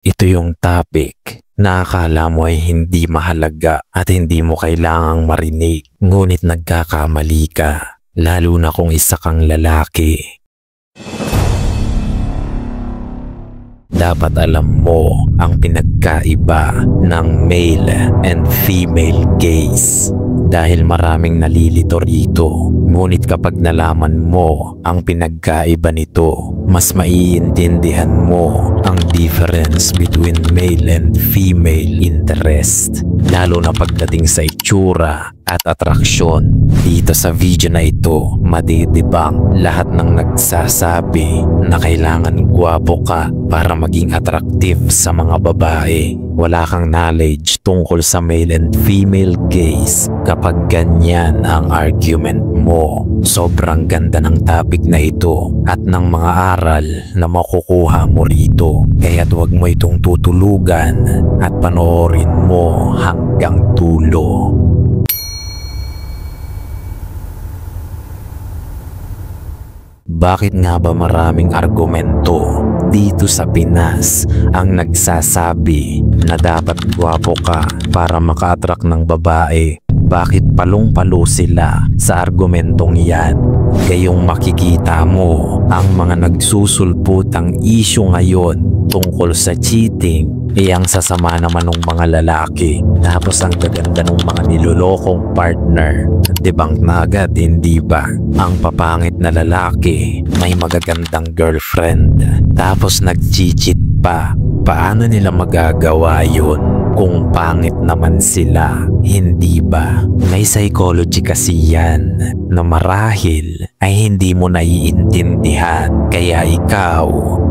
Ito yung topic na akala mo ay hindi mahalaga at hindi mo kailangang marinig, ngunit nagkakamali ka, lalo na kung isa kang lalaki. Dapat alam mo ang pinagkaiba ng male and female gaze dahil maraming nalilito rito. Ngunit kapag nalaman mo ang pinagkaiba nito, mas maiintindihan mo ang difference between male and female interest, lalo na pagdating sa itsura at atraksyon. Dito sa video na ito, madidibang lahat ng nagsasabi na kailangan gwapo ka para maging attractive sa mga babae. Wala kang knowledge tungkol sa male and female gaze kapag ganyan ang argument mo. Sobrang ganda ng topic na ito at ng mga aral na makukuha mo rito. Kaya't huwag mo itong tutulugan at panoorin mo hanggang dulo. Bakit nga ba maraming argumento dito sa Pinas ang nagsasabi na dapat gwapo ka para maka-attract ng babae? Bakit palong-palo sila sa argumentong yan? Gayong makikita mo ang mga nagsusulputang issue ngayon tungkol sa cheating, ang sasama naman ng mga lalaki, tapos ang gaganda ng mga nilolokong partner. Debunk na agad, hindi ba? Ang papangit na lalaki may magagandang girlfriend, tapos nag-cheat pa. Paano nila magagawa yun kung pangit naman sila, hindi ba? May psychology kasi yan na marahil ay hindi mo naiintindihan, kaya ikaw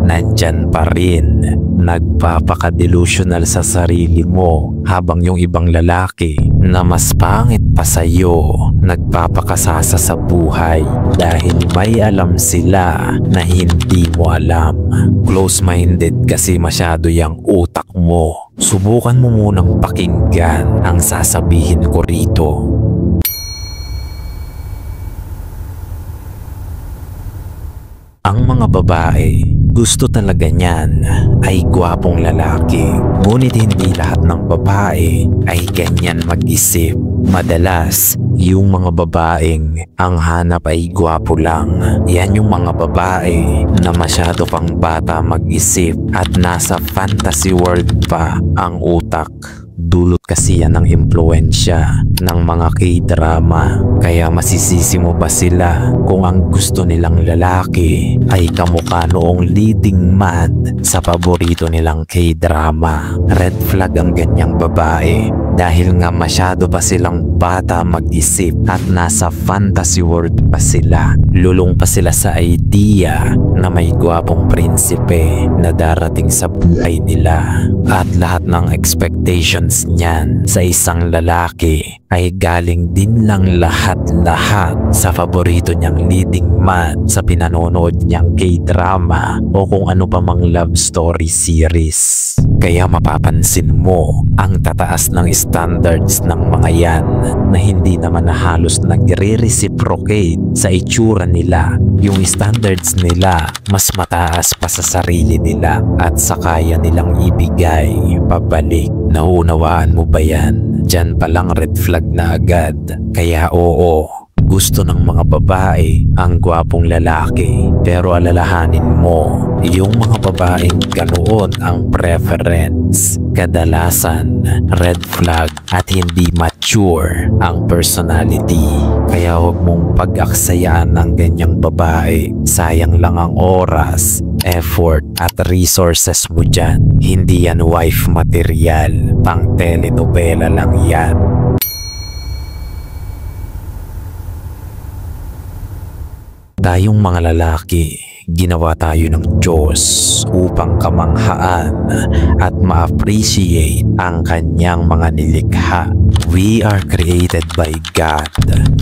nandyan pa rin, nagpapaka-delusional sa sarili mo, habang yung ibang lalaki na mas pangit pa sa'yo nagpapakasasa sa buhay dahil may alam sila na hindi mo alam. Close-minded kasi masyado yung utak mo. Subukan mo munang pakinggan ang sasabihin ko rito. Ang mga babae, gusto talaga niyan ay gwapong lalaki. Ngunit hindi lahat ng babae ay ganyan mag-isip. Madalas, yung mga babaeng ang hanap ay gwapo lang. Yan yung mga babae na masyado pang bata mag-isip at nasa fantasy world pa ang utak. Dulot kasi yan ng impluensya ng mga K-drama. Kaya masisisi mo ba sila kung ang gusto nilang lalaki ay kamukha noong leading man sa paborito nilang K-drama? Red flag ang ganyang babae dahil nga masyado pa silang bata mag-isip at nasa fantasy world pa sila. Lulong pa sila sa idea na may gwapong prinsipe na darating sa buhay nila at lahat ng expectations niyan sa isang lalaki ay galing din lang lahat-lahat sa paborito niyang leading man sa pinanonood niyang K-drama o kung ano pa mang love story series. Kaya mapapansin mo ang tataas ng standards ng mga yan na hindi naman na halos nagre-reciprocate sa itsura nila. Yung standards nila mas mataas pa sa sarili nila at sa kaya nilang ibigay pabalik. Naunawaan mo ba yan? Diyan palang red flag na agad. Kaya oo, gusto ng mga babae ang gwapong lalaki, pero alalahanin mo, yung mga babaeng ganoon ang preference, kadalasan red flag at hindi mature ang personality. Kaya huwag mong pag-aksayaan ng ganyang babae. Sayang lang ang oras, effort at resources mo dyan. Hindi yan wife material, pang telenovela lang yan. Tayong mga lalaki, ginawa tayo ng Diyos upang kamanghaan at ma-appreciate ang kanyang mga nilikha. We are created by God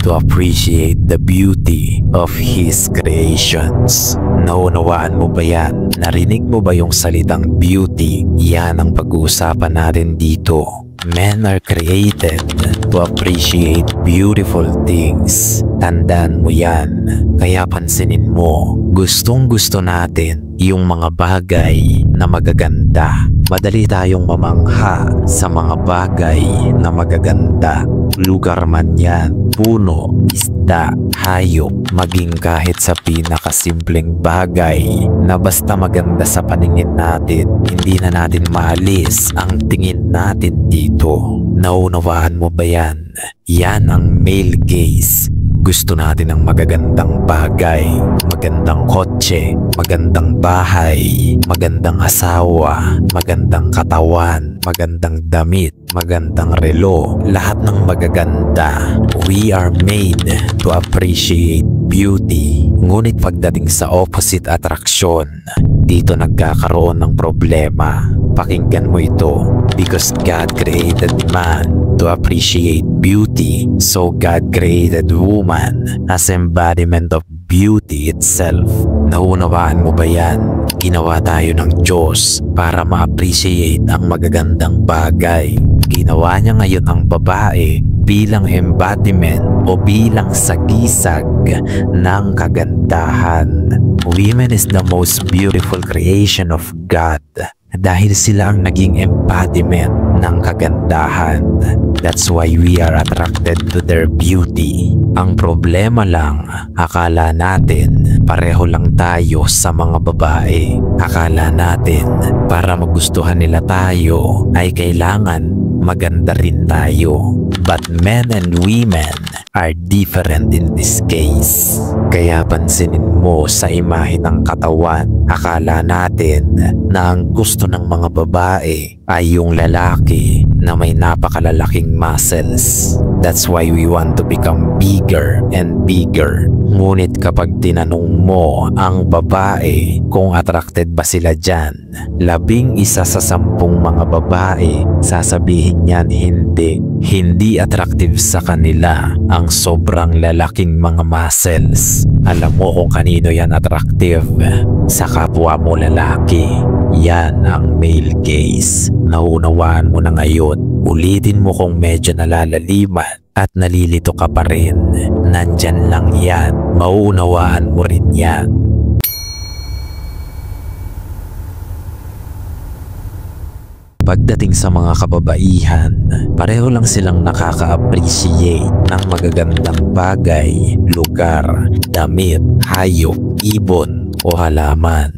to appreciate the beauty of His creations. Naunawaan mo ba yan? Narinig mo ba yung salitang beauty? Yan ang pag-uusapan natin dito. Men are created to appreciate beautiful things. Tandaan mo yan. Kaya pansinin mo, gustong gusto natin yung mga bagay na magaganda. Madali tayong mamangha sa mga bagay na magaganda. Lugar man yan, puno, isda, hayop, maging kahit sa pinakasimpleng bagay na basta maganda sa paningin natin, hindi na natin maalis ang tingin natin dito. Naunawaan mo ba yan? Yan ang male gaze. Gusto natin ng magagandang bagay, magandang kotse, magandang bahay, magandang asawa, magandang katawan, magandang damit, magandang relo, lahat ng magaganda. We are made to appreciate beauty. Ngunit pagdating sa opposite attraction, dito nagkakaroon ng problema. Pakinggan mo ito. Because God created man to appreciate beauty, so God created woman as embodiment of beauty itself. Naunawaan mo ba yan? Ginawa tayo ng Diyos para ma-appreciate ang magagandang bagay. Ginawa niya ngayon ang babae bilang embodiment o bilang sagisag ng kagandahan. Women is the most beautiful creation of God dahil sila ang naging embodiment ng kagandahan. That's why we are attracted to their beauty. Ang problema lang, akala natin pareho lang tayo sa mga babae. Akala natin para magustuhan nila tayo ay kailangan maganda rin tayo. But men and women are different in this case. Kaya pansinin mo sa imahe ng katawan, akala natin na ang gusto ng mga babae ay yung lalaki na may napakalalaking muscles. That's why we want to become bigger and bigger. Ngunit kapag tinanong mo ang babae kung attracted ba sila dyan, 11 sa 10 mga babae sasabihin niyan hindi. Hindi attractive sa kanila ang sobrang lalaking mga muscles. Alam mo kung kanino yan attractive? Sa kapwa mo lalaki. Yan ang male gaze. Naunawaan mo na ngayon. Ulitin mo kung medyo nalalaliman at nalilito ka pa rin. Nandyan lang yan. Mauunawaan mo rin yan. Pagdating sa mga kababaihan, pareho lang silang nakaka-appreciate ng magagandang bagay, lugar, damit, hayop, ibon o halaman.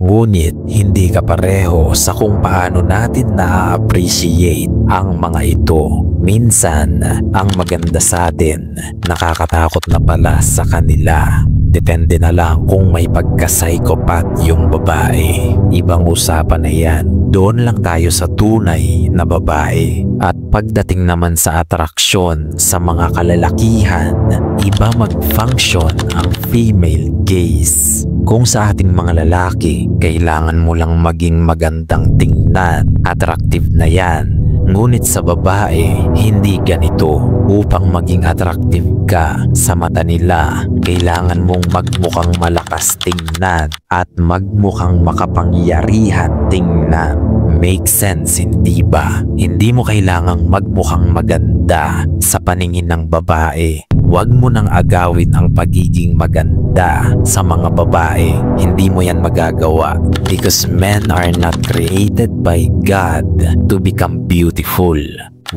Ngunit hindi ka pareho sa kung paano natin na-appreciate ang mga ito. Minsan, ang maganda sa atin, nakakatakot na pala sa kanila. Depende na lang kung may pagka-psychopath yung babae. Ibang usapan na yan. Doon lang tayo sa tunay na babae. At pagdating naman sa atraksyon sa mga kalalakihan, iba mag-function ang female gaze. Kung sa ating mga lalaki, kailangan mo lang maging magandang tingnan, attractive na yan. Ngunit sa babae, hindi ganito. Upang maging attractive ka sa mata nila, kailangan mong magmukhang malakas tingnan at magmukhang makapangyarihan tingnan. Make sense, hindi ba? Hindi mo kailangang magmukhang maganda sa paningin ng babae. Huwag mo nang agawin ang pagiging maganda sa mga babae. Hindi mo yan magagawa. Because men are not created by God to become beautiful.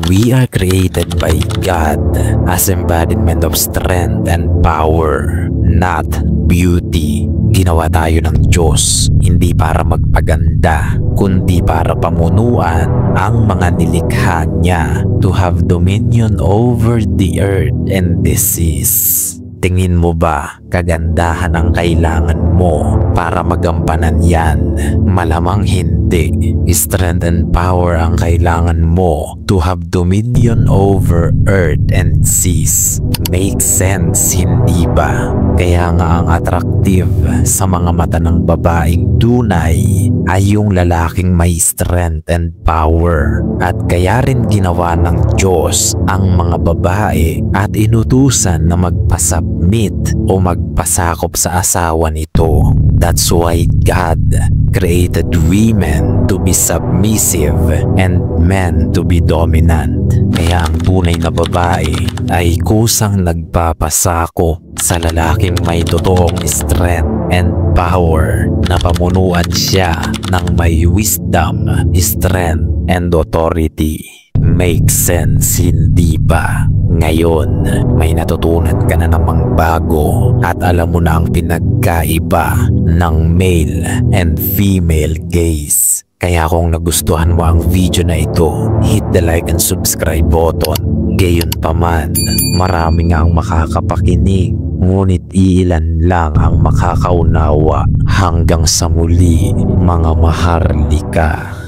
We are created by God as embodiment of strength and power, not beauty. Ginawa tayo ng Diyos hindi para magpaganda, kundi para pamunuan ang mga nilikha niya to have dominion over the earth and the seas. Tingin mo ba kagandahan ang kailangan mo para magampanan yan? Malamang hindi. Strength and power ang kailangan mo to have dominion over earth and seas. Make sense, hindi ba? Kaya nga ang attractive sa mga mata ng babaeng tunay ay yung lalaking may strength and power. At kaya rin ginawa ng Diyos ang mga babae at inutusan na magpasubmit o magpasakop sa asawa nito. That's why God created women to be submissive and men to be dominant. Kaya ang tunay na babae ay kusang nagpapasako sa lalaking may totoong strength and power na pamunuan siya ng may wisdom, strength, and authority. Make sense, hindi ba? Ngayon, may natutunan ka na namang bago at alam mo na ang pinagkaiba ng male and female gaze. Kaya kung nagustuhan mo ang video na ito, hit the like and subscribe button. Gayon pa man, marami nga ang makakapakinig, ngunit iilan lang ang makakaunawa. Hanggang sa muli, mga maharlika.